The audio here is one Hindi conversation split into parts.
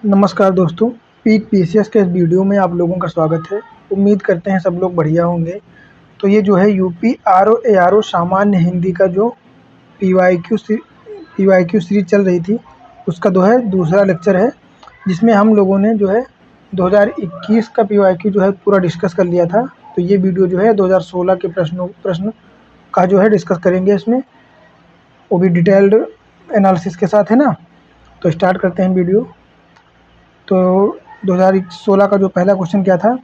नमस्कार दोस्तों, पीक पीसीएस के इस वीडियो में आप लोगों का स्वागत है। उम्मीद करते हैं सब लोग बढ़िया होंगे। तो ये जो है यूपी आरओ एआरओ सामान्य हिंदी का जो पीवाईक्यू सीरीज चल रही थी, उसका जो है दूसरा लेक्चर है, जिसमें हम लोगों ने जो है 2021 का पीवाईक्यू जो है पूरा डिस्कस कर लिया था। तो ये वीडियो जो है 2016 के प्रश्न का जो है डिस्कस करेंगे इसमें, वो भी डिटेल्ड एनालिसिस के साथ, है ना। तो स्टार्ट करते हैं वीडियो। तो 2016 का जो पहला क्वेश्चन क्या था,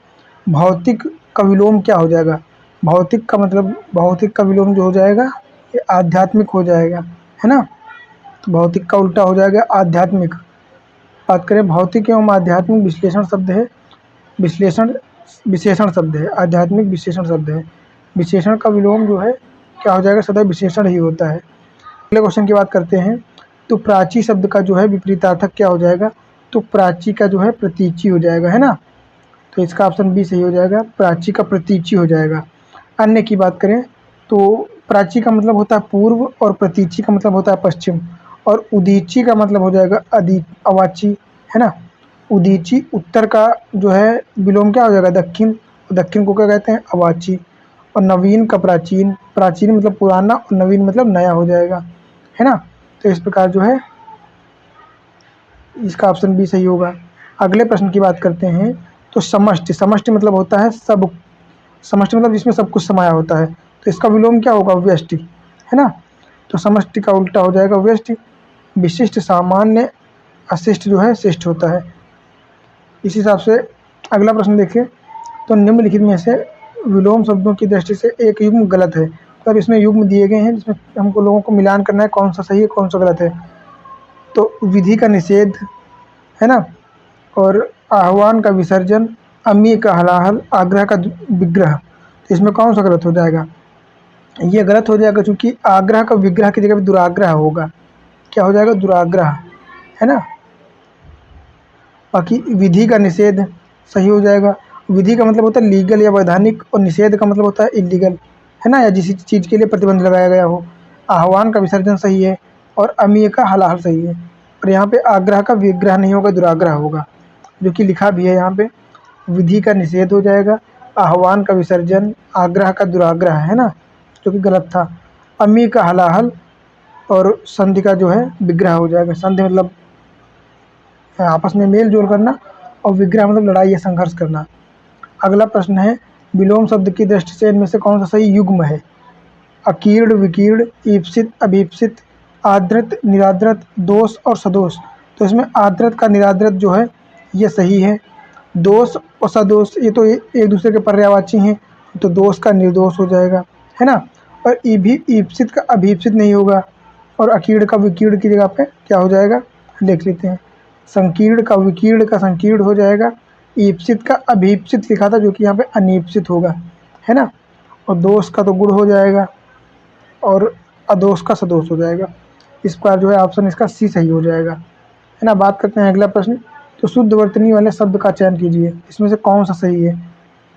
भौतिक का विलोम क्या हो जाएगा। भौतिक का विलोम जो हो जाएगा ये आध्यात्मिक हो जाएगा, है ना। तो भौतिक का उल्टा हो जाएगा आध्यात्मिक। बात करें भौतिक एवं आध्यात्मिक विश्लेषण शब्द है, विश्लेषण विशेषण शब्द है, आध्यात्मिक विशेषण शब्द है। विशेषण का विलोम जो है क्या हो जाएगा, सदैव विशेषण ही होता है। अगले क्वेश्चन की बात करते हैं। तो प्राची शब्द का जो है विपरीतार्थक क्या हो जाएगा, तो प्राची का जो है प्रतीची हो जाएगा, है ना। तो इसका ऑप्शन बी सही हो जाएगा, प्राची का प्रतीची हो जाएगा। अन्य की बात करें तो प्राची का मतलब होता है पूर्व और प्रतीची का मतलब होता है पश्चिम, और उदीची का मतलब हो जाएगा अवाची, है ना। उदीची उत्तर का जो है विलोम क्या हो जाएगा, दक्षिण। दक्षिण को क्या कहते हैं, अवाची। और नवीन का प्राचीन, प्राचीन मतलब पुराना और नवीन मतलब नया हो जाएगा, है ना। तो इस प्रकार जो है इसका ऑप्शन बी सही होगा। अगले प्रश्न की बात करते हैं। तो समष्टि, समष्टि मतलब होता है सब, समष्टि मतलब जिसमें सब कुछ समाया होता है। तो इसका विलोम क्या होगा, व्यष्टि, है ना। तो समष्टि का उल्टा हो जाएगा व्यष्टि। विशिष्ट, सामान्य, अशिष्ट जो है शिष्ट होता है। इस हिसाब से अगला प्रश्न देखिए। तो निम्नलिखित में से विलोम शब्दों की दृष्टि से एक युग्म गलत है। तो अब इसमें युग्म दिए गए हैं, जिसमें हमको लोगों को मिलान करना है कौन सा सही है कौन सा गलत है। तो विधि का निषेध, है ना, और आह्वान का विसर्जन, अम्मीय का हलाहल, आग्रह का विग्रह। तो इसमें कौन सा गलत हो जाएगा, ये गलत हो जाएगा, क्योंकि आग्रह का विग्रह की जगह पे दुराग्रह होगा। क्या हो जाएगा, दुराग्रह, है ना। बाकी विधि का निषेध सही हो जाएगा। विधि का मतलब होता है लीगल या वैधानिक, और निषेध का मतलब होता है इलीगल, है ना, या जिस चीज़ के लिए प्रतिबंध लगाया गया हो। आह्वान का विसर्जन सही है, और अमीय का हलाहल सही है। और यहाँ पे आग्रह का विग्रह नहीं होगा, दुराग्रह होगा, जो कि लिखा भी है यहाँ पे। विधि का निषेध हो जाएगा, आह्वान का विसर्जन, आग्रह का दुराग्रह, है ना, जो कि गलत था। अमी का हलाहल, और संधि का जो है विग्रह हो जाएगा। संधि मतलब आपस में मेल जोल करना, और विग्रह मतलब लड़ाई या संघर्ष करना। अगला प्रश्न है, विलोम शब्द की दृष्टि से इनमें से कौन सा सही युग्म है। अकीर्ण, विकीर्ण, ईप्सित, अभीप्सित, आदृत, निरादृत, दोष और सदोष। तो इसमें आदृत का निरादृत जो है ये सही है। दोष और सदोष ये तो एक दूसरे के पर्यायवाची हैं, तो दोष का निर्दोष हो जाएगा, है ना। और ईप्सित का अभीप्सित नहीं होगा, और अकीर्ण का विकीर्ण की जगह पे क्या हो जाएगा, लिख लेते हैं। संकीर्ण का विकीर्ण का संकीर्ण हो जाएगा। ईप्सित का अभीप्सित लिखा था, जो कि यहाँ पे अनीप्सित होगा, है ना। और दोष का तो गुण हो जाएगा, और अदोष का सदोष हो जाएगा। इस प्रकार जो है ऑप्शन इसका सी सही हो जाएगा, है ना। बात करते हैं अगला प्रश्न। तो शुद्ध वर्तनी वाले शब्द का चयन कीजिए, इसमें से कौन सा सही है।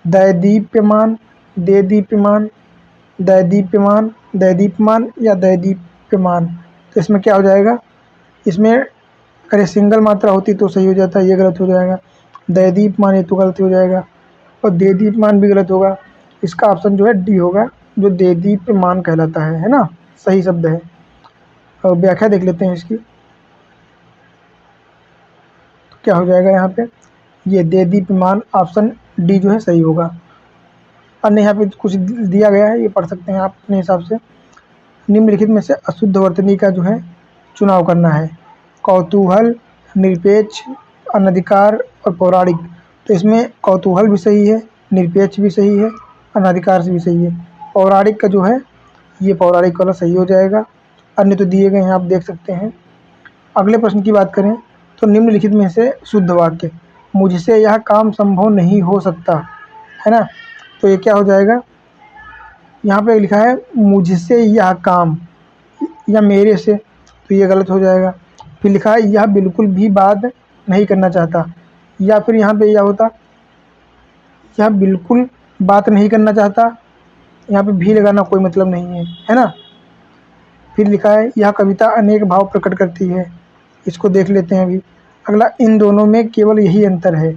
दैदीप्यमान, देदीप्यमान, दैदीप्यमान, दैदीप्यमान या दैदीप्यमान। तो इसमें क्या हो जाएगा, इसमें अगर सिंगल मात्रा होती तो सही हो जाता है, ये गलत हो जाएगा। दैदीप्यमान ये तो गलत हो जाएगा, और देदीप्यमान भी गलत होगा। इसका ऑप्शन जो है डी होगा, जो देदीप्यमान कहलाता है ना, सही शब्द है। और व्याख्या देख लेते हैं इसकी। तो क्या हो जाएगा यहाँ पे, ये देदीप्यमान, ऑप्शन डी जो है सही होगा। अन्य यहाँ पे कुछ दिया गया है, ये पढ़ सकते हैं आप अपने हिसाब से। निम्नलिखित में से अशुद्ध वर्तनी का जो है चुनाव करना है। कौतूहल, निरपेक्ष, अनधिकार और पौराणिक। तो इसमें कौतूहल भी सही है, निरपेक्ष भी सही है, अनधिकार से भी सही है। पौराणिक का जो है ये पौराणिक वाला सही हो जाएगा। अन्य तो दिए गए हैं, आप देख सकते हैं। अगले प्रश्न की बात करें। तो निम्नलिखित में से शुद्ध वाक्य, मुझसे यह काम संभव नहीं हो सकता, है ना। तो ये क्या हो जाएगा, यहाँ पे लिखा है मुझसे यह काम, या मेरे से, तो ये गलत हो जाएगा। फिर लिखा है यह बिल्कुल भी बात नहीं करना चाहता, या फिर यहाँ पे यह होता यह बिल्कुल बात नहीं करना चाहता, यहाँ पे भी लगाना कोई मतलब नहीं है ना। फिर लिखा है यह कविता अनेक भाव प्रकट करती है, इसको देख लेते हैं अभी। अगला, इन दोनों में केवल यही अंतर है।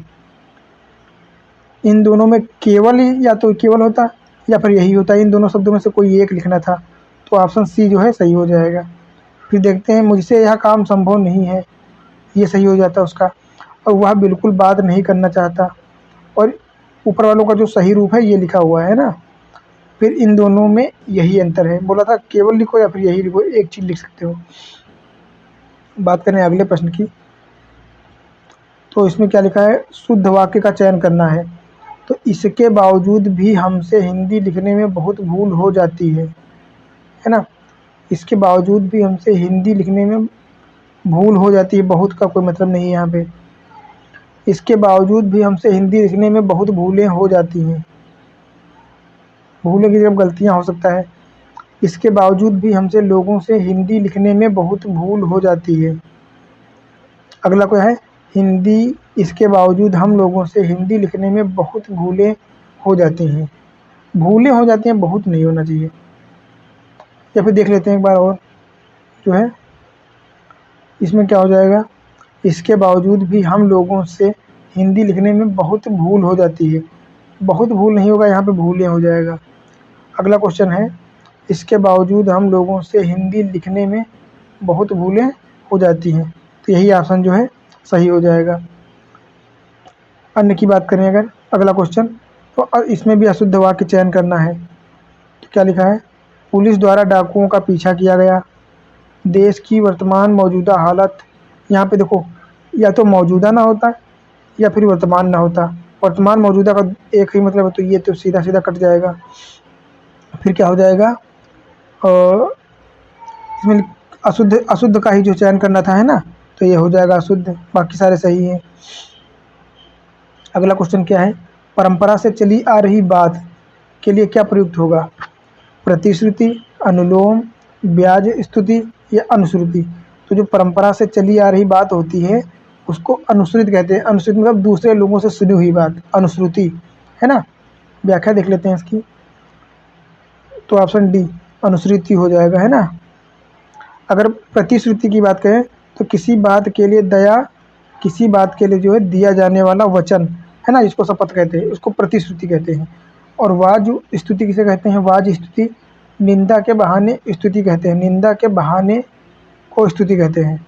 इन दोनों में केवल या तो केवल होता या फिर यही होता, इन दोनों शब्दों में से कोई एक लिखना था, तो ऑप्शन सी जो है सही हो जाएगा। फिर देखते हैं, मुझसे यह काम संभव नहीं है, ये सही हो जाता उसका। और वह बिल्कुल बात नहीं करना चाहता, और ऊपर वालों का जो सही रूप है ये लिखा हुआ है ना। फिर इन दोनों में यही अंतर है, बोला था केवल लिखो या फिर यही लिखो, एक चीज़ लिख सकते हो। बात करें अगले प्रश्न की, तो इसमें क्या लिखा है, शुद्ध वाक्य का चयन करना है। तो इसके बावजूद भी हमसे हिंदी लिखने में बहुत भूल हो जाती है ना। इसके बावजूद भी हमसे हिंदी लिखने में भूल हो जाती है, बहुत का कोई मतलब नहीं है यहाँ पे। इसके बावजूद भी हमसे हिंदी लिखने में बहुत भूलें हो जाती हैं, भूलें की जगह गलतियाँ हो सकता है। इसके बावजूद भी हमसे लोगों से हिंदी लिखने में बहुत भूल हो जाती है। अगला क्या है, हिंदी, इसके बावजूद हम लोगों से हिंदी लिखने में बहुत भूलें हो जाती हैं। भूलें हो जाती हैं, बहुत नहीं होना चाहिए। या फिर देख लेते हैं एक बार और, जो है इसमें क्या हो जाएगा, इसके बावजूद भी हम लोगों से हिंदी लिखने में बहुत भूल हो जाती है। बहुत भूल नहीं होगा, यहाँ पे भूलें हो जाएगा। अगला क्वेश्चन है, इसके बावजूद हम लोगों से हिंदी लिखने में बहुत भूलें हो जाती हैं, तो यही ऑप्शन जो है सही हो जाएगा। अन्य की बात करें अगर, अगला क्वेश्चन, तो इसमें भी अशुद्ध वाक्य चयन करना है। तो क्या लिखा है, पुलिस द्वारा डाकुओं का पीछा किया गया, देश की वर्तमान मौजूदा हालत। यहाँ पे देखो, या तो मौजूदा ना होता या फिर वर्तमान ना होता। वर्तमान मौजूदा का एक ही मतलब है, तो ये तो सीधा सीधा कट जाएगा। फिर क्या हो जाएगा, इसमें अशुद्ध, अशुद्ध का ही जो चयन करना था, है ना, तो ये हो जाएगा अशुद्ध, बाकी सारे सही हैं। अगला क्वेश्चन क्या है, परंपरा से चली आ रही बात के लिए क्या प्रयुक्त होगा, प्रतिश्रुति, अनुलोम, ब्याज स्तुति या अनुश्रुति। तो जो परंपरा से चली आ रही बात होती है उसको अनुश्रुति कहते हैं। अनुश्रुति मतलब दूसरे लोगों से सुनी हुई बात, अनुश्रुति, है ना। व्याख्या देख लेते हैं इसकी, तो ऑप्शन डी अनुश्रुति हो जाएगा, है ना। अगर प्रतिश्रुति की बात करें तो किसी बात के लिए दया, किसी बात के लिए जो है दिया जाने वाला वचन, है ना, जिसको शपथ कहते हैं, उसको प्रतिश्रुति कहते हैं। और वाज स्तुति किसे कहते हैं, वाज स्तुति निंदा के बहाने स्तुति कहते हैं, निंदा के बहाने को स्तुति कहते हैं।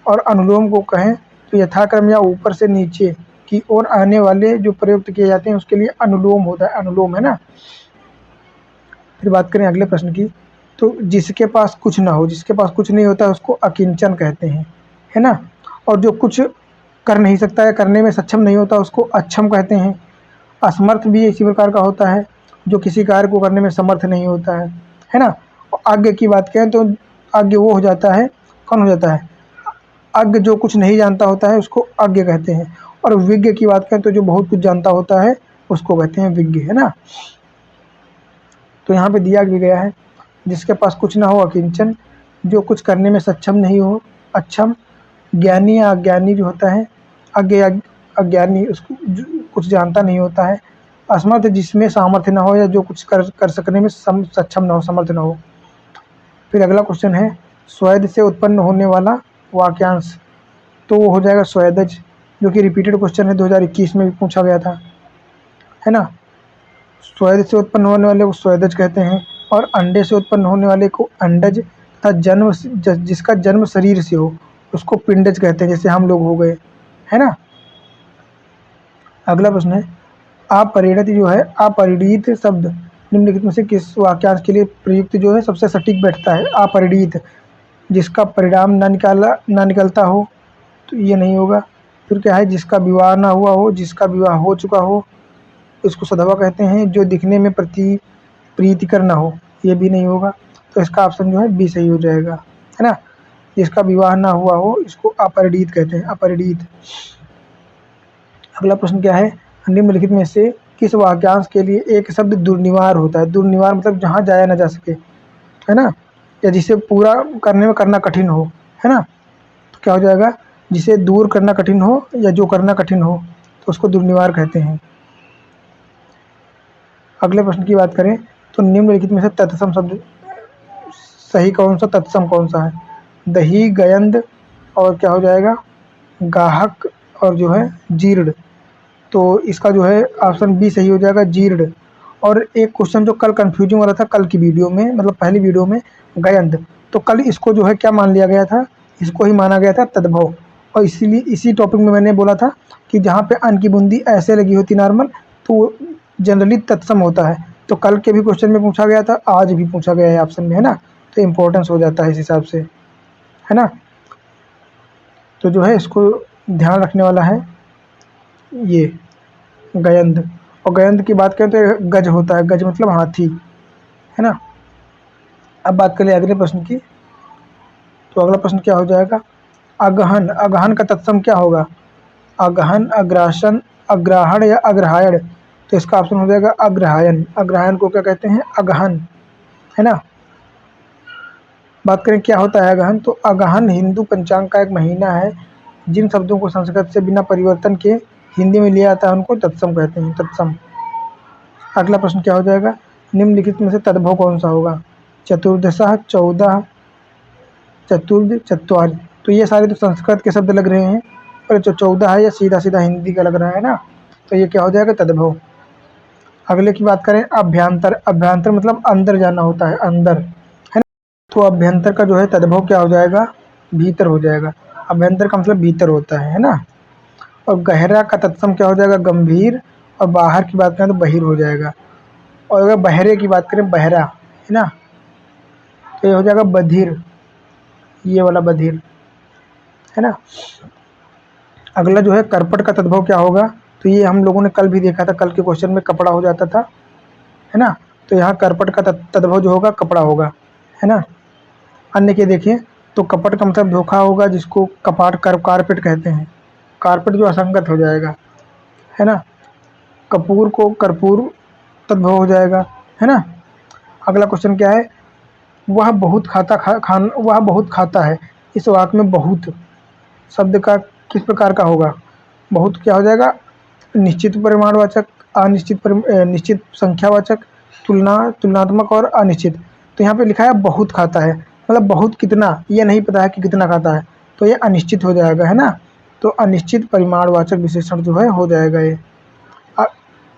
और अनुलोम को कहें तो यथाक्रम या ऊपर से नीचे की ओर आने वाले जो प्रयुक्त किए जाते हैं उसके लिए अनुलोम होता है, अनुलोम, है ना। फिर बात करें अगले प्रश्न की, तो जिसके पास कुछ ना हो, जिसके पास कुछ नहीं होता उसको अकिंचन कहते हैं, है ना। और जो कुछ कर नहीं सकता है, करने में सक्षम नहीं होता, उसको अक्षम कहते हैं। असमर्थ भी इसी प्रकार का होता है, जो किसी कार्य को करने में समर्थ नहीं होता है ना। और आज्ञ की बात करें तो आज्ञ वो हो जाता है, कौन हो जाता है, अज्ञ जो कुछ नहीं जानता होता है उसको अज्ञ कहते हैं। और विज्ञ की बात करें तो जो बहुत कुछ जानता होता है उसको कहते हैं विज्ञ, है ना। तो यहाँ पे दिया भी गया है, जिसके पास कुछ ना हो अकिंचन, जो कुछ करने में सक्षम नहीं हो अक्षम, ज्ञानी या अज्ञानी जो होता है, अज्ञ अज्ञानी उसको कुछ जानता नहीं होता है, असमर्थ जिसमें सामर्थ्य ना हो या जो कुछ कर सकने में सक्षम ना हो, समर्थ ना हो। फिर अगला क्वेश्चन है, स्वेद से उत्पन्न होने वाला वाक्यांश, तो वो हो जाएगा स्वेदज, जो कि रिपीटेड क्वेश्चन है, 2021 में भी पूछा गया था, है ना। स्वेद से उत्पन्न होने वाले को स्वेदज कहते हैं, और अंडे से उत्पन्न होने वाले को अंडज, तथा जन्म जिसका जन्म शरीर से हो उसको पिंडज कहते हैं, जैसे हम लोग हो गए, है ना। अगला प्रश्न है, अपरिणत जो है, अपरिणीत शब्द निम्नलिखित में से किस वाक्यांश के लिए प्रयुक्त जो है सबसे सटीक बैठता है। अपरिणीत, जिसका परिणाम ना निकलता हो, तो ये नहीं होगा। फिर क्या है, जिसका विवाह ना हुआ हो, जिसका विवाह हो चुका हो, इसको सधवा कहते हैं। जो दिखने में प्रीतिकर ना हो, ये भी नहीं होगा। तो इसका ऑप्शन जो है बी सही हो जाएगा, है ना। जिसका विवाह ना हुआ हो इसको अपरिणीत कहते हैं, अपरिणीत। अगला प्रश्न क्या है, निम्नलिखित में से किस वाक्यांश के लिए एक शब्द दुर्निवार होता है। दुर्निवार मतलब जहाँ जाया ना जा सके, है ना, या जिसे पूरा करने में करना कठिन हो, है ना। तो क्या हो जाएगा, जिसे दूर करना कठिन हो या जो करना कठिन हो तो उसको दुर्निवार कहते हैं। अगले प्रश्न की बात करें तो निम्नलिखित में से तत्सम शब्द सही कौन सा, तत्सम कौन सा है। दही, गयंद और क्या हो जाएगा, गाहक और जो है जीर्ण। तो इसका जो है ऑप्शन बी सही हो जाएगा, जीर्ण। और एक क्वेश्चन जो कल कंफ्यूजिंग हो रहा था कल की वीडियो में, मतलब पहली वीडियो में, गयंद। तो कल इसको जो है क्या मान लिया गया था, इसको ही माना गया था तद्भव। और इसीलिए इसी टॉपिक में मैंने बोला था कि जहाँ पे अन्न की बूंदी ऐसे लगी होती नॉर्मल, तो वो जनरली तत्सम होता है। तो कल के भी क्वेश्चन में पूछा गया था, आज भी पूछा गया है ऑप्शन में, है ना। तो इम्पोर्टेंस हो जाता है इस हिसाब से, है ना। तो जो है इसको ध्यान रखने वाला है ये गयंद। और गयंद की बात करें तो गज होता है, गज मतलब हाथी, है ना। अब बात करें अगले प्रश्न की। तो अगला प्रश्न क्या हो जाएगा, अगहन। अगहन का तत्सम क्या होगा, अगहन, अग्रासन, अग्राहण या अग्रहायण। तो इसका ऑप्शन हो जाएगा अग्रहायण। अग्रहायण को क्या कहते हैं, अगहन, है ना। बात करें क्या होता है अगहन, तो अगहन हिंदू पंचांग का एक महीना है। जिन शब्दों को संस्कृत से बिना परिवर्तन के हिंदी में लिया जाता है उनको तत्सम कहते हैं, तत्सम। अगला प्रश्न क्या हो जाएगा, निम्नलिखित में से तद्भव कौन सा होगा, चतुर्दशः, 14, चतुर्थ, चत्वारि। तो ये सारे तो संस्कृत के शब्द लग रहे हैं, पर जो 14 है ये सीधा सीधा हिंदी का लग रहा है ना। तो ये क्या हो जाएगा, तद्भव। अगले की बात करें, अभ्यंतर। अभ्यंतर मतलब अंदर जाना होता है, अंदर, है ना। तो अभ्यंतर का जो है तद्भव क्या हो जाएगा, भीतर हो जाएगा। अभ्यंतर का मतलब भीतर होता है ना। और गहरा का तत्सम क्या हो जाएगा, गंभीर। और बाहर की बात करें तो बहिर हो जाएगा। और अगर बहरे की बात करें, बहरा, है ना, तो ये हो जाएगा बधिर, ये वाला बधिर, है ना। अगला जो है करपट का तद्भव क्या होगा, तो ये हम लोगों ने कल भी देखा था, कल के क्वेश्चन में कपड़ा हो जाता था, है ना। तो यहाँ करपट का तद्भव जो होगा कपड़ा होगा, है ना। अन्य के देखिए, तो कपट का मतलब धोखा होगा, जिसको कपाट कारपेट कहते हैं। कारपेट जो असंगत हो जाएगा, है ना। कपूर को कर्पूर तद्भव हो जाएगा, है ना। अगला क्वेश्चन क्या है, वह बहुत खाता खान वह बहुत खाता है। इस वाक्य में बहुत शब्द का किस प्रकार का होगा, बहुत क्या हो जाएगा, निश्चित परिमाणवाचक, निश्चित संख्यावाचक, तुलनात्मक और अनिश्चित। तो यहाँ पे लिखा है बहुत खाता है, मतलब बहुत कितना, ये नहीं पता है कि कितना खाता है, तो ये अनिश्चित हो जाएगा, है ना। तो अनिश्चित परिमाणवाचक विशेषण जो है हो जाएगा ये।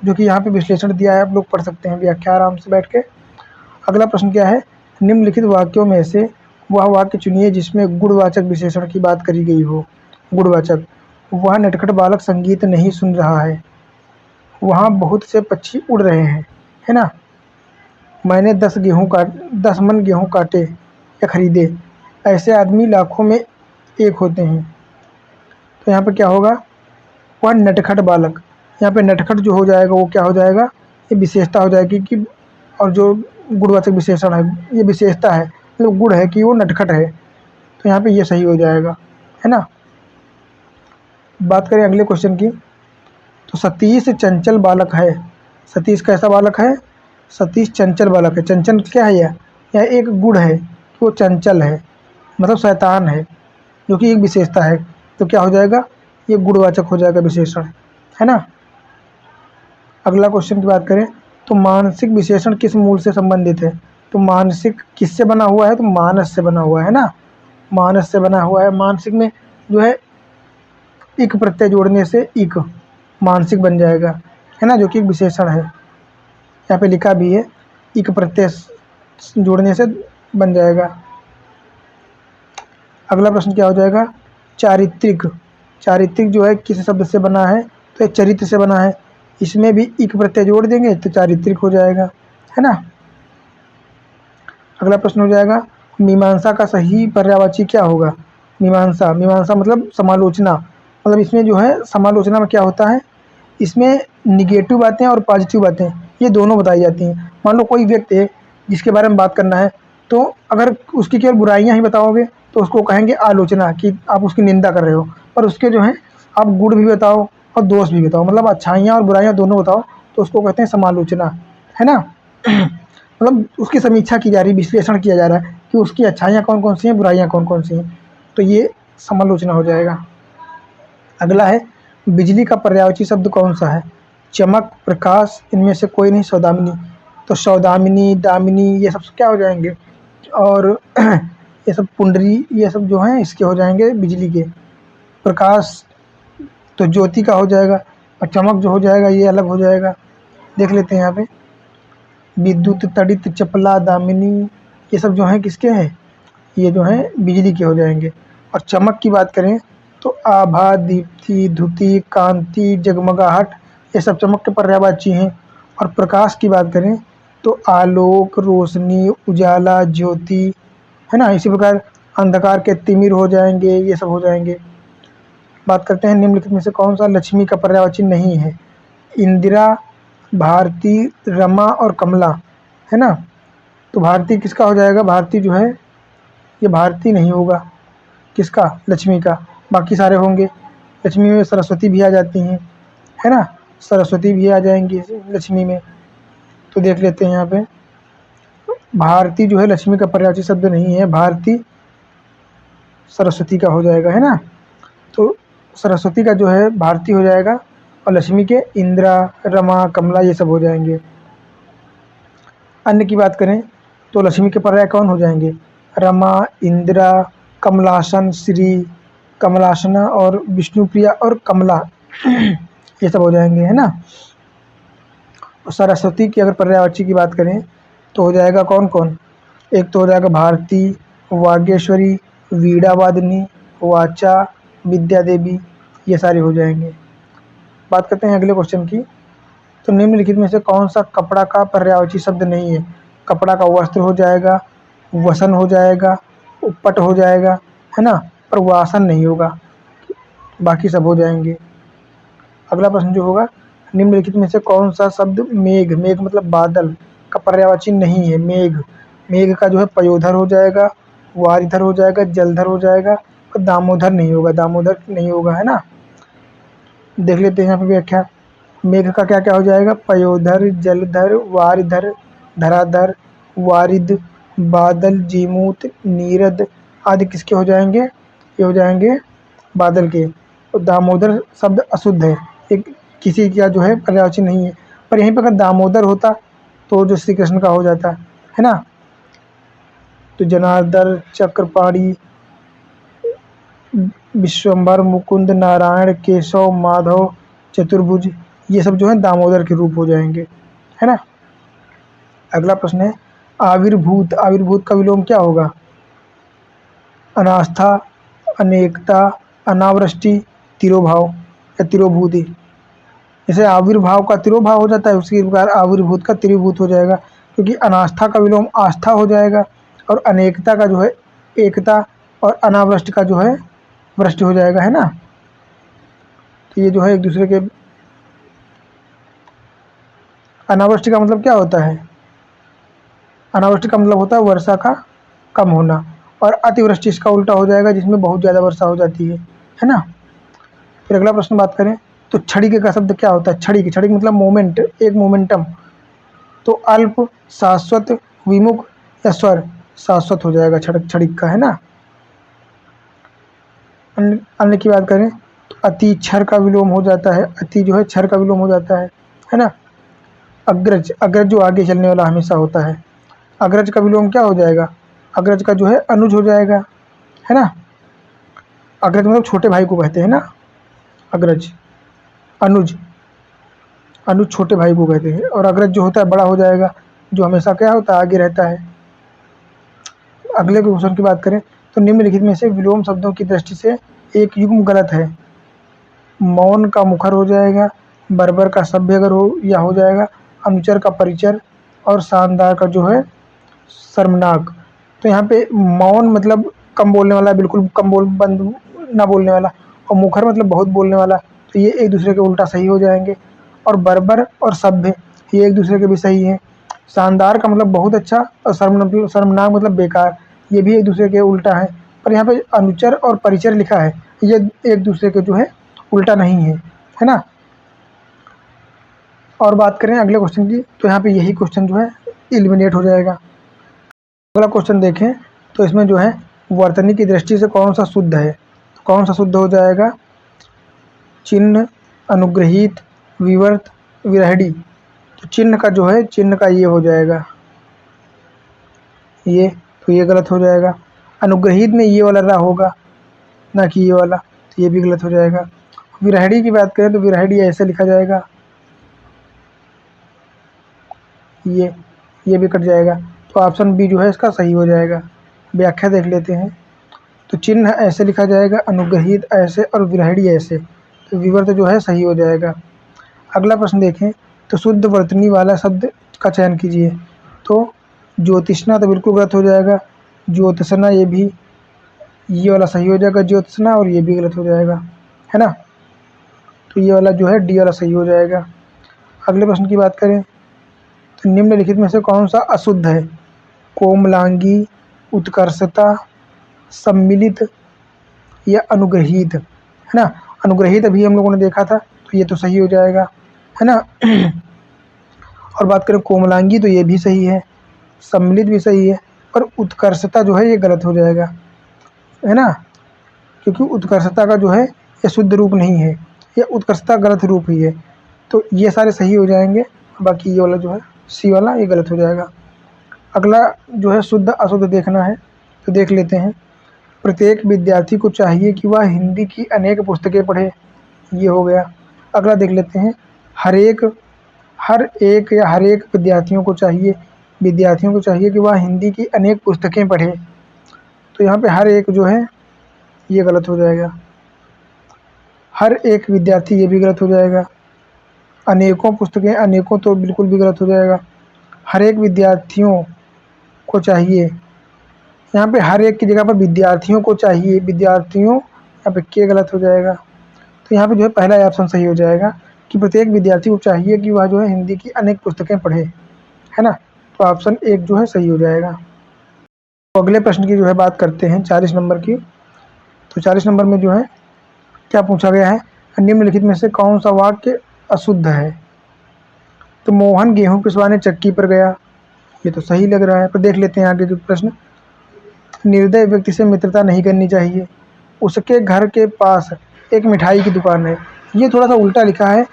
जो कि यहाँ पे विश्लेषण दिया है, आप लोग पढ़ सकते हैं व्याख्या आराम से बैठ के। अगला प्रश्न क्या है, निम्नलिखित वाक्यों में से वह वाक्य चुनिए जिसमें गुणवाचक विशेषण की बात करी गई हो। गुणवाचक, वह नटखट बालक संगीत नहीं सुन रहा है, वहाँ बहुत से पक्षी उड़ रहे हैं, है ना। मैंने 10 मन गेहूँ काटे या खरीदे, ऐसे आदमी लाखों में एक होते हैं। तो यहाँ पे क्या होगा, वह नटखट बालक। यहाँ पे नटखट जो हो जाएगा वो क्या हो जाएगा, ये विशेषता हो जाएगी कि, और जो गुणवाचक विशेषण है ये विशेषता है, मतलब गुण है कि वो नटखट है। तो यहाँ पे ये सही हो जाएगा, है ना। बात करें अगले क्वेश्चन की, तो सतीश चंचल बालक है। सतीश कैसा बालक है, सतीश चंचल बालक है। चंचल क्या है, यह एक गुण है कि वो चंचल है, मतलब शैतान है, जो कि एक विशेषता है। तो क्या हो जाएगा, ये गुणवाचक हो जाएगा विशेषण, है ना। अगला क्वेश्चन की बात करें, तो मानसिक विशेषण किस मूल से संबंधित है। तो मानसिक किससे बना हुआ है, तो मानस से बना हुआ है ना, मानस से बना हुआ है। मानसिक में जो है इक प्रत्यय जोड़ने से इक मानसिक बन जाएगा, है ना, जो कि एक विशेषण है। यहाँ पे लिखा भी है, इक प्रत्यय जोड़ने से बन जाएगा। अगला प्रश्न क्या हो जाएगा, चारित्रिक। चारित्रिक जो है किस शब्द से बना है, तो ये चरित्र से बना है। इसमें भी इक प्रत्यय जोड़ देंगे तो चारित्रिक हो जाएगा, है ना। अगला प्रश्न हो जाएगा, मीमांसा का सही पर्यायवाची क्या होगा। मीमांसा, मीमांसा मतलब समालोचना, मतलब इसमें जो है समालोचना में क्या होता है, इसमें निगेटिव बातें और पॉजिटिव बातें ये दोनों बताई जाती हैं। मान लो कोई व्यक्ति है जिसके बारे में बात करना है, तो अगर उसकी केवल बुराइयां ही बताओगे तो उसको कहेंगे आलोचना, कि आप उसकी निंदा कर रहे हो। और उसके जो है आप गुण भी बताओ और दोष भी बताओ, मतलब अच्छाइयाँ और बुराइयां दोनों बताओ, तो उसको कहते हैं समालोचना, है ना। मतलब उसकी समीक्षा की जा रही है, विश्लेषण किया जा रहा है कि उसकी अच्छाइयाँ कौन कौन सी हैं, बुराइयाँ कौन कौन सी हैं। तो ये समालोचना हो जाएगा। अगला है, बिजली का पर्यायवाची शब्द कौन सा है। चमक, प्रकाश, इनमें से कोई नहीं, सौदामिनी। तो सौदामिनी, दामिनी ये सब क्या हो जाएंगे, और ये सब पुंडरी, ये सब जो हैं इसके हो जाएंगे बिजली के प्रकाश तो ज्योति का हो जाएगा, और चमक जो हो जाएगा ये अलग हो जाएगा। देख लेते हैं यहाँ पे, विद्युत तड़ित चपला दामिनी, ये सब जो हैं किसके हैं, ये जो हैं बिजली के हो जाएंगे। और चमक की बात करें तो आभा, दीप्ति, द्युति, कांति, जगमगाहट, ये सब चमक के पर्यायवाची हैं। और प्रकाश की बात करें तो आलोक, रोशनी, उजाला, ज्योति, है ना। इसी प्रकार अंधकार के तिमिर हो जाएंगे, ये सब हो जाएंगे। बात करते हैं निम्नलिखित में से कौन सा लक्ष्मी का पर्यायवाची नहीं है। इंदिरा, भारती, रमा और कमला, है ना। तो भारती किसका हो जाएगा, भारती जो है ये भारती नहीं होगा, किसका, लक्ष्मी का। बाकी सारे होंगे। लक्ष्मी में सरस्वती भी आ जाती हैं, है ना, सरस्वती भी आ जाएंगी लक्ष्मी में। तो देख लेते हैं यहाँ पे, भारती जो है लक्ष्मी का पर्यायवाची शब्द नहीं है, भारती सरस्वती का हो जाएगा, है ना। तो सरस्वती का जो है भारती हो जाएगा, और लक्ष्मी के इंदिरा, रमा, कमला ये सब हो जाएंगे। अन्य की बात करें तो लक्ष्मी के पर्याय कौन हो जाएंगे, रमा, इंदिरा, कमलासन, श्री, कमलासना और विष्णुप्रिया और कमला ये सब हो जाएंगे, है ना। और सरस्वती की अगर पर्यायवाची की बात करें तो हो जाएगा कौन कौन, एक तो हो जाएगा भारती, वागेश्वरी, वीणावादिनी, वाचा, विद्या देवी, ये सारे हो जाएंगे। बात करते हैं अगले क्वेश्चन की। तो निम्नलिखित में से कौन सा कपड़ा का पर्यायवाची शब्द नहीं है। कपड़ा का वस्त्र हो जाएगा, वसन हो जाएगा, उपपट हो जाएगा, है ना, पर वासन नहीं होगा, बाकी सब हो जाएंगे। अगला प्रश्न जो होगा, निम्नलिखित में से कौन सा शब्द मेघ, मेघ मतलब बादल, का पर्यायवाची नहीं है। मेघ, मेघ का जो है पयोधर हो जाएगा, वारिधर हो जाएगा, जलधर हो जाएगा, और दामोदर नहीं होगा, दामोदर नहीं होगा, है ना। देख लेते हैं यहाँ पे व्याख्या। मेघ का क्या क्या हो जाएगा, पयोधर, जलधर, वारिधर, धराधर, वारिद, बादल, जीमूत, नीरद आदि किसके हो जाएंगे, ये हो जाएंगे बादल के। तो दामोदर शब्द अशुद्ध है, एक किसी का जो है पर्यायवाची नहीं है। पर यहीं पर अगर दामोदर होता तो जो श्री कृष्ण का हो जाता, है ना। तो जनार्दन, चक्रपाणी, विश्वम्भर, मुकुंद, नारायण, केशव, माधव, चतुर्भुज, ये सब जो है दामोदर के रूप हो जाएंगे, है ना। अगला प्रश्न है, आविर्भूत, आविर्भूत का विलोम क्या होगा, अनास्था, अनेकता, अनावृष्टि, तिरोभाव या तिरोभूति। जैसे आविर्भाव का तिरोभाव हो जाता है, उसी प्रकार आविर्भूत का तिरोभूत हो जाएगा, क्योंकि अनास्था का विलोम आस्था हो जाएगा, और अनेकता का जो है एकता, और अनावृष्टि का जो है वृष्टि हो जाएगा, है ना। तो ये जो है एक दूसरे के, अनावृष्टि का मतलब क्या होता है, अनावृष्टि का मतलब होता है वर्षा का कम होना, और अतिवृष्टि इसका उल्टा हो जाएगा, जिसमें बहुत ज़्यादा वर्षा हो जाती है ना। फिर अगला प्रश्न बात करें तो क्षणिक का शब्द क्या होता है, क्षणिक, क्षणिक मतलब मोमेंट, एक मोमेंटम। तो अल्प, शाश्वत, विमुख या स्वर, शाश्वत हो जाएगा क्षणिक का, है ना। अन्य की बात करें तो अति क्षर का विलोम हो जाता है, अति जो है क्षर का विलोम हो जाता है ना। अग्रज, अग्रज जो आगे चलने वाला हमेशा होता है, अग्रज का विलोम क्या हो जाएगा, अग्रज का जो है अनुज हो जाएगा, है ना। अग्रज मतलब छोटे भाई को कहते हैं ना, अग्रज, अनुज, अनुज छोटे भाई को कहते हैं। और अग्रज जो होता है बड़ा हो जाएगा, जो हमेशा क्या होता है, आगे रहता है। अगले क्वेश्चन की बात करें तो निम्नलिखित में से विलोम शब्दों की दृष्टि से एक युग्म गलत है। मौन का मुखर हो जाएगा, बर्बर का सभ्य अगर हो या हो जाएगा, अनुचर का परिचर, और शानदार का जो है शर्मनाक। तो यहाँ पे मौन मतलब कम बोलने वाला, बिल्कुल कम बोल, बंद ना बोलने वाला, और मुखर मतलब बहुत बोलने वाला, तो ये एक दूसरे के उल्टा सही हो जाएंगे। और बर्बर और सभ्य ये एक दूसरे के भी सही हैं। शानदार का मतलब बहुत अच्छा, और शर्मनाक मतलब बेकार, ये भी एक दूसरे के उल्टा है। पर यहाँ पे अनुचर और परिचर लिखा है, ये एक दूसरे के जो है उल्टा नहीं है ना। और बात करें अगले क्वेश्चन की तो यहाँ पे यही क्वेश्चन जो है एलिमिनेट हो जाएगा। अगला क्वेश्चन देखें तो इसमें जो है वर्तनी की दृष्टि से कौन सा शुद्ध है, तो कौन सा शुद्ध हो जाएगा, चिन्ह, अनुग्रहित, विवर्त, विरहड़ी। तो चिन्ह का जो है, चिन्ह का ये हो जाएगा ये, तो ये गलत हो जाएगा। अनुग्रहित में ये वाला रा होगा, ना कि ये वाला, तो ये भी गलत हो जाएगा। विरहड़ी की बात करें तो विरहड़ी ऐसे लिखा जाएगा, ये भी कट जाएगा। तो ऑप्शन बी जो है इसका सही हो जाएगा। व्याख्या देख लेते हैं। तो चिन्ह ऐसे लिखा जाएगा, अनुग्रहित ऐसे और विरहड़ी ऐसे। तो विवर्त जो है सही हो जाएगा। अगला प्रश्न देखें। तो शुद्ध वर्तनी वाला शब्द का चयन कीजिए। तो ज्योतिष्ना तो बिल्कुल गलत हो जाएगा। ज्योत्सना ये वाला सही हो जाएगा ज्योत्सना, और ये भी गलत हो जाएगा, है ना। तो ये वाला जो है डी वाला सही हो जाएगा। अगले प्रश्न की बात करें तो निम्नलिखित में से कौन सा अशुद्ध है? कोमलांगी, उत्कर्षता, सम्मिलित या अनुग्रहीत, है ना। अनुग्रहीत अभी हम लोगों ने देखा था, तो ये तो सही हो जाएगा, है ना। और बात करें कोमलांगी तो ये भी सही है, सम्मिलित भी सही है, और उत्कर्षता जो है ये गलत हो जाएगा, है ना। क्योंकि उत्कर्षता का जो है ये शुद्ध रूप नहीं है, ये उत्कर्षता गलत रूप ही है। तो ये सारे सही हो जाएंगे, बाकी ये वाला जो है सी वाला ये गलत हो जाएगा। अगला जो है शुद्ध अशुद्ध देखना है, तो देख लेते हैं। प्रत्येक विद्यार्थी को चाहिए कि वह हिंदी की अनेक पुस्तकें पढ़े, ये हो गया। अगला देख लेते हैं। हर एक या हर एक विद्यार्थियों को चाहिए कि वह हिंदी की अनेक पुस्तकें पढ़े। तो यहाँ पे हर एक जो है ये गलत हो जाएगा। हर एक विद्यार्थी ये भी गलत हो जाएगा। अनेकों पुस्तकें, अनेकों तो बिल्कुल भी गलत हो जाएगा। हर एक विद्यार्थियों को चाहिए, यहाँ पे हर एक की जगह पर विद्यार्थियों को चाहिए, विद्यार्थियों यहाँ पे के गलत हो जाएगा। तो यहाँ पे जो है पहला ऑप्शन सही हो जाएगा कि प्रत्येक विद्यार्थी को चाहिए कि वह जो है हिंदी की अनेक पुस्तकें पढ़े, है ना। तो ऑप्शन एक जो है सही हो जाएगा। तो अगले प्रश्न की जो है बात करते हैं 40 नंबर की। तो 40 नंबर में जो है क्या पूछा गया है? निम्नलिखित में से कौन सा वाक्य अशुद्ध है? तो मोहन गेहूं पिसवाने चक्की पर गया, ये तो सही लग रहा है। पर देख लेते हैं आगे जो प्रश्न। निर्दय व्यक्ति से मित्रता नहीं करनी चाहिए, उसके घर के पास एक मिठाई की दुकान है। ये थोड़ा सा उल्टा लिखा है,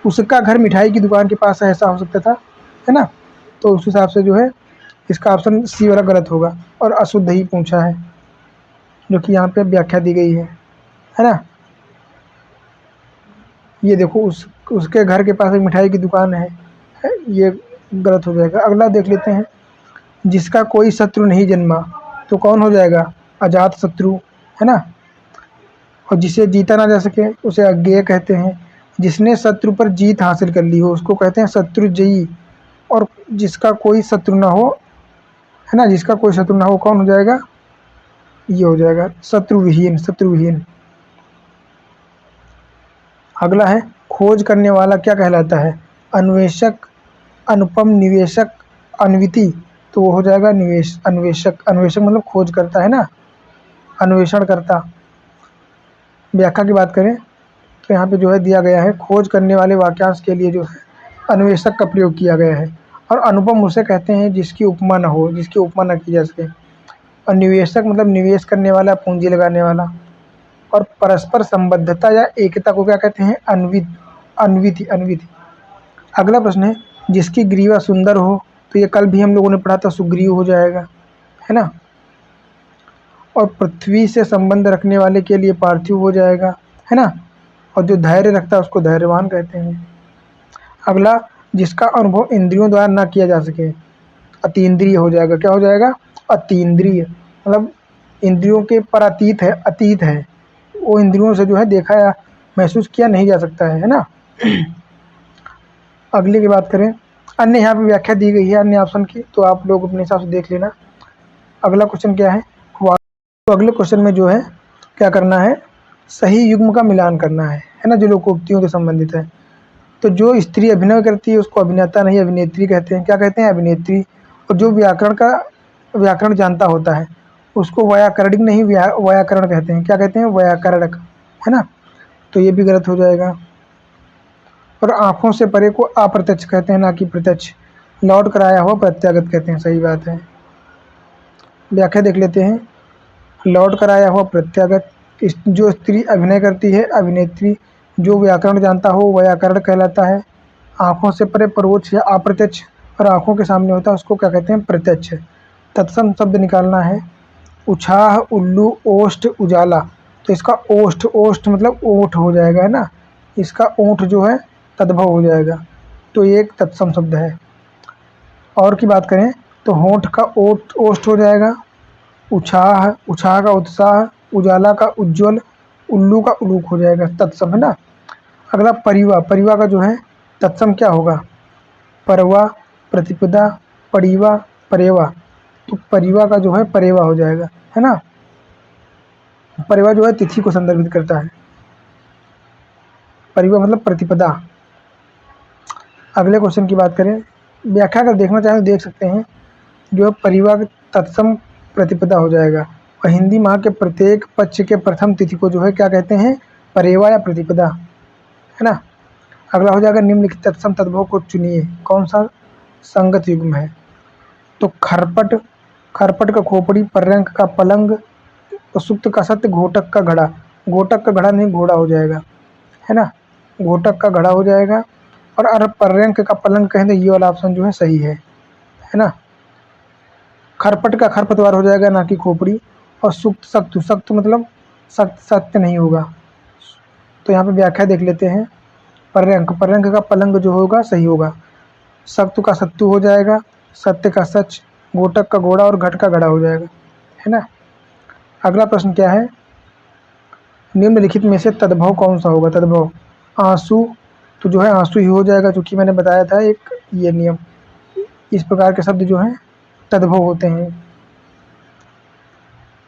उसका घर मिठाई की दुकान के पास है, ऐसा हो सकता था, है ना। तो उस हिसाब से जो है इसका ऑप्शन सी वाला गलत होगा, और अशुद्ध ही पूछा है, जो कि यहाँ पे व्याख्या दी गई है ना। ये देखो उसके घर के पास एक मिठाई की दुकान है, ये गलत हो जाएगा। अगला देख लेते हैं। जिसका कोई शत्रु नहीं जन्मा, तो कौन हो जाएगा? अजात शत्रु, है ना। और जिसे जीता ना जा सके उसे अज्ञेय कहते हैं। जिसने शत्रु पर जीत हासिल कर ली हो उसको कहते हैं शत्रुजयी। और जिसका कोई शत्रु ना हो, है ना, जिसका कोई शत्रु ना हो कौन हो जाएगा? ये हो जाएगा शत्रुविहीन। अगला है खोज करने वाला क्या कहलाता है? अन्वेषक, अनुपम, निवेशक, अन्विति। तो वो हो जाएगा अन्वेषक मतलब खोज करता है ना, अन्वेषण करता। व्याख्या की बात करें तो यहाँ पे जो है दिया गया है, खोज करने वाले वाक्यांश के लिए जो है अन्वेषक का प्रयोग किया गया है। और अनुपम उसे कहते हैं जिसकी उपमा न हो, जिसकी उपमा न की जा सके। और निवेशक मतलब निवेश करने वाला, पूंजी लगाने वाला। और परस्पर संबद्धता या एकता को क्या कहते हैं? अन्विति। अगला प्रश्न है जिसकी ग्रीवा सुंदर हो, तो ये कल भी हम लोगों ने पढ़ा था, सुग्रीव हो जाएगा, है ना। और पृथ्वी से संबंध रखने वाले के लिए पार्थिव हो जाएगा, है ना। और जो धैर्य रखता है उसको धैर्यवान कहते हैं। अगला जिसका अनुभव इंद्रियों द्वारा ना किया जा सके, अतीन्द्रिय हो जाएगा। क्या हो जाएगा? अतीन्द्रिय मतलब इंद्रियों के परातीत है, अतीत है, वो इंद्रियों से जो है देखा या महसूस किया नहीं जा सकता है ना। अगले की बात करें, अन्य यहाँ पे व्याख्या दी गई है अन्य ऑप्शन की, तो आप लोग अपने हिसाब से देख लेना। अगला क्वेश्चन क्या है? तो अगले क्वेश्चन में जो है क्या करना है? सही युग्म का मिलान करना है ना, जो लोकोक्तियों से संबंधित है। तो जो स्त्री अभिनय करती है उसको अभिनेता नहीं अभिनेत्री कहते हैं। क्या कहते हैं? अभिनेत्री। और जो व्याकरण जानता होता है उसको व्याकरणिक नहीं व्याकरण कहते हैं। क्या कहते हैं? व्याकरणक, है ना। तो ये भी गलत हो जाएगा। और आँखों से परे को अप्रत्यक्ष कहते हैं, ना कि प्रत्यक्ष। लौट कर आया हुआ प्रत्यागत कहते हैं। सही बात है। व्याख्या देख लेते हैं। लौट कर आया हुआ प्रत्यागत, जो स्त्री अभिनय करती है अभिनेत्री, जो व्याकरण जानता हो व्याकरण कहलाता है। आँखों से परे परोक्ष या अप्रत्यक्ष, और आँखों के सामने होता है उसको क्या कहते हैं? प्रत्यक्ष। तत्सम शब्द निकालना है। उछाह, उल्लू, ओष्ठ, उजाला। तो इसका ओष्ठ, ओष्ठ मतलब ओठ हो जाएगा, है ना। इसका ओठ जो है तद्भव हो जाएगा, तो ये एक तत्सम शब्द है। और की बात करें तो होंठ का ओठ ओष्ठ हो जाएगा, उछाह, उछाह का उत्साह, उजाला का उज्ज्वल, उल्लू का उलूक हो जाएगा, तत्सम, है ना। अगला परिवा, परिवा का जो है तत्सम क्या होगा, परवा, प्रतिपदा, पड़ीवा, परेवा। तो परिवा का जो है परेवा हो जाएगा, है ना। परिवा जो है तिथि को संदर्भित करता है, परिवा मतलब प्रतिपदा। अगले क्वेश्चन की बात करें, व्याख्या अगर देखना चाहें तो देख सकते हैं, जो है परिवा तत्सम प्रतिपदा हो जाएगा। और हिंदी माह के प्रत्येक पक्ष के प्रथम तिथि को जो है क्या कहते हैं, परेवा या प्रतिपदा, है ना। अगला हो जाएगा निम्नलिखित तत्सम तद्भव को चुनिए, कौन सा संगत युग्म है। तो खरपट, खरपट का खोपड़ी, पर्यंक का पलंग, और सुक्त का सत्य, घोटक का घड़ा। घोटक का घड़ा नहीं, घोड़ा हो जाएगा, है ना। घोटक का घड़ा हो जाएगा। और अगर पर्यंक का पलंग कहें तो ये वाला ऑप्शन जो है सही है ना। खरपट का खरपतवार हो जाएगा, ना कि खोपड़ी। और सुक्त सख्त, सख्त मतलब सख्त सत्य नहीं होगा। तो यहाँ पे व्याख्या देख लेते हैं। पर्यंक, पर्यंक का पलंग जो होगा सही होगा। सत्तु का सत्तु हो जाएगा, सत्य का सच, घोटक का घोड़ा और घट का घड़ा हो जाएगा, है ना। अगला प्रश्न क्या है, निम्नलिखित में से तद्भव कौन सा होगा। तद्भव, आंसू, तो जो है आंसू ही हो जाएगा, क्योंकि मैंने बताया था एक ये नियम। इस प्रकार के शब्द जो हैं तद्भव होते हैं।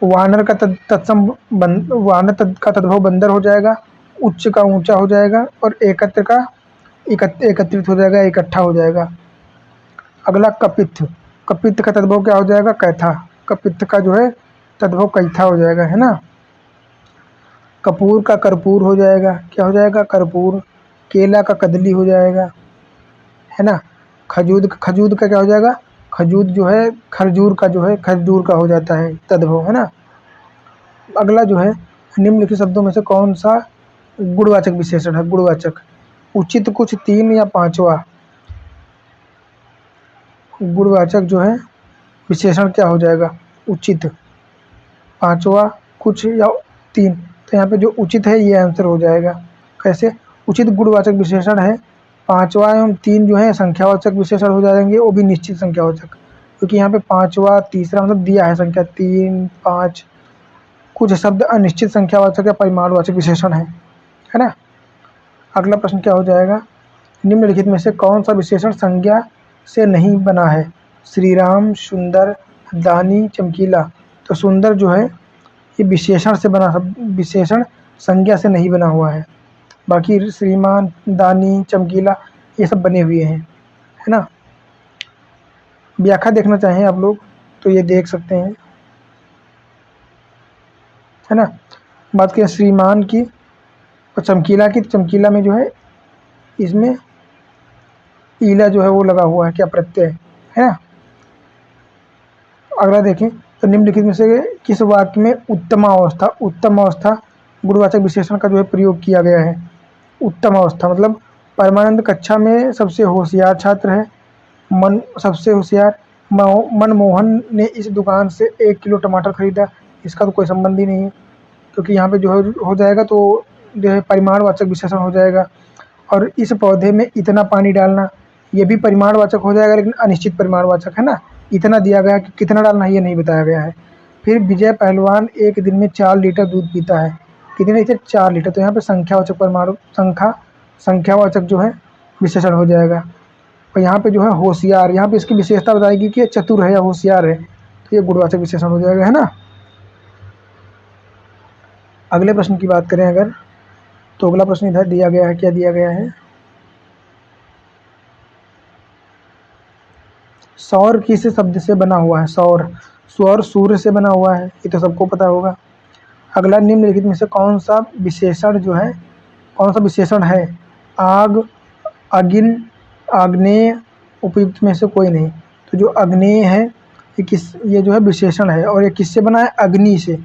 वानर का तत्सम वानर का तद्भव बंदर हो जाएगा, उच्च का ऊंचा हो जाएगा, और एकत्र का एकत्रित हो जाएगा, इकट्ठा हो जाएगा। अगला कपित्थ, कपित्थ का तद्भव क्या हो जाएगा, कैथा। कपित्थ का जो है तद्भव कैथा हो जाएगा, है ना। कपूर का कर्पूर हो जाएगा, क्या हो जाएगा, कर्पूर। केला का कदली हो जाएगा, है ना। खजूद, खजूद का क्या हो जाएगा, खजूद जो है खरजूर का जो है खजूर का हो जाता है तद्भव, है ना। अगला जो है निम्नलिखित शब्दों में से कौन सा गुणवाचक विशेषण है। गुणवाचक, उचित, कुछ, तीन या पांचवा। गुणवाचक जो है विशेषण क्या हो जाएगा, उचित, पांचवा, कुछ या तीन। तो यहाँ पे जो उचित है ये आंसर हो जाएगा। कैसे, उचित गुणवाचक विशेषण है, पांचवा एवं तीन जो है संख्यावाचक विशेषण हो जाएंगे, वो भी निश्चित संख्यावाचक, क्योंकि यहाँ पे पांचवा तीसरा मतलब दिया है संख्या, तीन पाँच। कुछ शब्द अनिश्चित संख्यावाचक या परिमाणवाचक विशेषण है ना। अगला प्रश्न क्या हो जाएगा, निम्नलिखित में से कौन सा विशेषण संज्ञा से नहीं बना है। श्री राम, सुंदर, दानी, चमकीला। तो सुंदर जो है ये विशेषण से बना, विशेषण संज्ञा से नहीं बना हुआ है। बाकी श्रीमान, दानी, चमकीला ये सब बने हुए हैं, है ना। व्याख्या देखना चाहें आप लोग तो ये देख सकते हैं, है ना। बात करें श्रीमान की और चमकीला की, तो चमकीला में जो है इसमें ईला जो है वो लगा हुआ है, क्या, प्रत्यय, है ना। अगला देखें तो निम्नलिखित में से किस वाक्य में उत्तम अवस्था, उत्तम अवस्था गुणवाचक विशेषण का जो है प्रयोग किया गया है। उत्तम अवस्था मतलब परमानंद कक्षा में सबसे होशियार छात्र है, मन सबसे होशियार, मनमोहन ने इस दुकान से 1 किलो टमाटर खरीदा। इसका तो कोई संबंध ही नहीं है, क्योंकि यहाँ पे जो है हो जाएगा तो जो है परिमाणवाचक विशेषण हो जाएगा। और इस पौधे में इतना पानी डालना, ये भी परिमाणवाचक हो जाएगा, लेकिन अनिश्चित परिमाणवाचक, है ना। इतना दिया गया कि कितना डालना है ये नहीं बताया गया है। फिर विजय पहलवान एक दिन में 4 लीटर दूध पीता है, कितने लीटर, 4 लीटर। तो यहाँ पे संख्यावाचक परिमाण संख्यावाचक जो है विशेषण हो जाएगा। और यहाँ पे जो है होशियार, यहाँ पे इसकी विशेषता बताएगी कि ये चतुर है या होशियार है, तो ये गुणवाचक विशेषण हो जाएगा, है ना। अगले प्रश्न की बात करें अगर, तो अगला प्रश्न इधर दिया गया है, क्या दिया गया है, सौर किस शब्द से बना हुआ है। सौर, सौर सूर्य से बना हुआ है, ये तो सबको पता होगा। अगला निम्नलिखित में से कौन सा विशेषण जो है, कौन सा विशेषण है, आग, अगिन, आग्नेय, उपयुक्त में से कोई नहीं। तो जो आग्नेय है ये जो है विशेषण है, और ये किससे बना है, अग्नि से।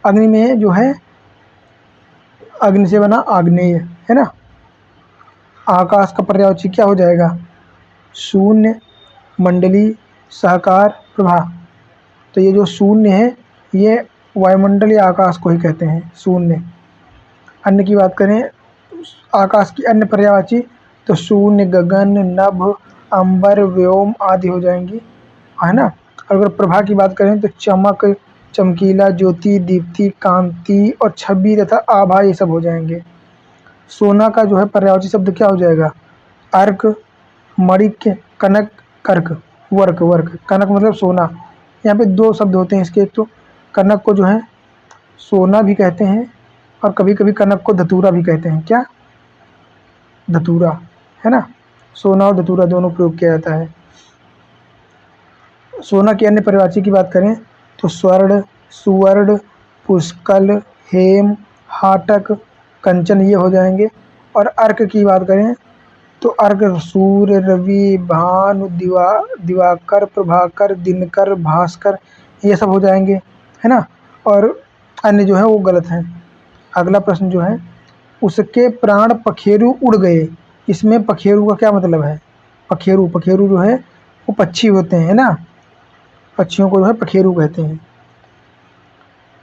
अग्नि में जो है अग्नि से बना आग्नेय, है ना। आकाश का पर्यायवाची क्या हो जाएगा, शून्य, मंडली, सहकार, प्रभा। तो ये जो शून्य है ये वायुमंडल या आकाश को ही कहते हैं शून्य। अन्य की बात करें आकाश की अन्य पर्यायवाची तो शून्य, गगन, नभ, अंबर, व्योम आदि हो जाएंगी, है ना। अगर प्रभा की बात करें तो चमक, चमकीला, ज्योति, दीप्ति, कांति और छवि तथा आभा ये सब हो जाएंगे। सोना का जो है पर्यायवाची शब्द क्या हो जाएगा? अर्क, मणिक, कनक, कर्क, वर्क। वर्क कनक मतलब सोना। यहाँ पे दो शब्द होते हैं इसके, एक तो कनक को जो है सोना भी कहते हैं और कभी कभी कनक को धतूरा भी कहते हैं। क्या? धतूरा, है ना। सोना और धतूरा दोनों प्रयोग किया जाता है। सोना की अन्य पर्यायवाची की बात करें तो स्वर्ण, सुवर्ण, पुष्कल, हेम, हाटक, कंचन ये हो जाएंगे। और अर्क की बात करें तो अर्क सूर्य, रवि, भानु, दिवाकर, प्रभाकर, दिनकर, भास्कर ये सब हो जाएंगे, है ना। और अन्य जो है वो गलत हैं। अगला प्रश्न जो है, उसके प्राण पखेरु उड़ गए, इसमें पखेरु का क्या मतलब है? पखेरु, पखेरु जो है वो पक्षी होते हैं ना, पक्षियों को जो है पखेरु कहते हैं।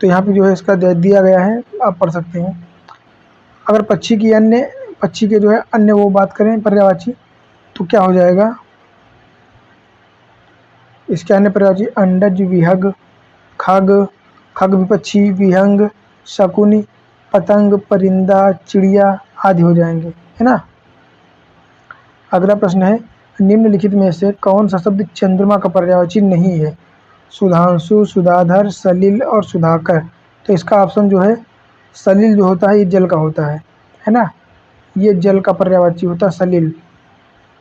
तो यहाँ पे जो है इसका दिया गया है, आप पढ़ सकते हैं। अगर पक्षी के जो है अन्य वो बात करें पर्यायवाची तो क्या हो जाएगा? इसके अन्य पर्यायवाची अंडज, विहग, खग, खग विपक्षी, विहंग, शकुनी, पतंग, परिंदा, चिड़िया आदि हो जाएंगे, है ना। अगला प्रश्न है, निम्नलिखित में से कौन सा शब्द चंद्रमा का पर्यायवाची नहीं है? सुधांशु, सुधाधर, सलिल और सुधाकर। तो इसका ऑप्शन जो है सलिल जो होता है ये जल का होता है ना। ये जल का पर्यायवाची होता है सलिल।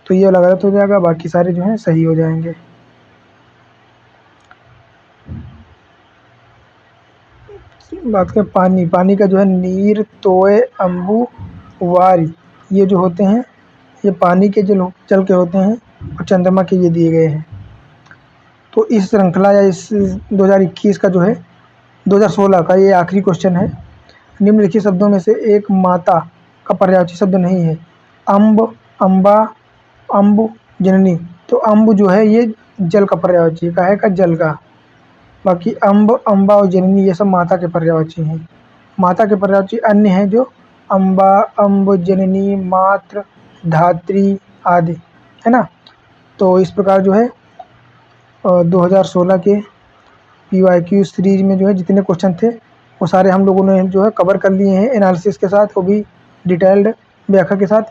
तो ये वाला गलत हो जाएगा, बाकी सारे जो हैं सही हो जाएंगे। बात करें पानी, पानी का जो है नीर, तोय, अम्बु, वारी ये जो होते हैं ये पानी के जल के होते हैं और चंद्रमा के ये दिए गए हैं। तो इस श्रृंखला या इस 2021 का जो है 2016 का ये आखिरी क्वेश्चन है। निम्नलिखित शब्दों में से एक माता का पर्यायवाची शब्द नहीं है। अम्ब, अम्बा, अम्ब, जननी। तो अम्ब जो है ये जल का पर्यायवाची है का जल का। बाकी अम्ब, अम्बा और जननी ये सब माता के पर्यायवाची हैं। माता के पर्यायवाची अन्य हैं जो अम्बा, अम्ब, जननी, मात्र, धात्री आदि, है ना। तो इस प्रकार जो है 2016 के PYQ सीरीज में जो है जितने क्वेश्चन थे वो सारे हम लोगों ने जो है कवर कर लिए हैं एनालिसिस के साथ, वो भी डिटेल्ड व्याख्या के साथ।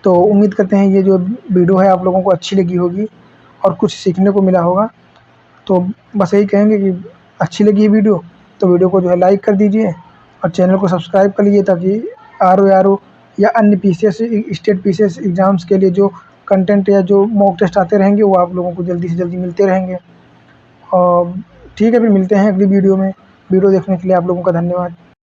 तो उम्मीद करते हैं ये जो वीडियो है आप लोगों को अच्छी लगी होगी और कुछ सीखने को मिला होगा। तो बस यही कहेंगे कि अच्छी लगी वीडियो तो वीडियो को जो है लाइक कर दीजिए और चैनल को सब्सक्राइब कर लीजिए, ताकि RO या अन्य PCS स्टेट PCS एग्ज़ाम्स के लिए जो कंटेंट या जो मॉक टेस्ट आते रहेंगे वो आप लोगों को जल्दी से जल्दी मिलते रहेंगे। और ठीक है, फिर मिलते हैं अगली वीडियो में। वीडियो देखने के लिए आप लोगों का धन्यवाद।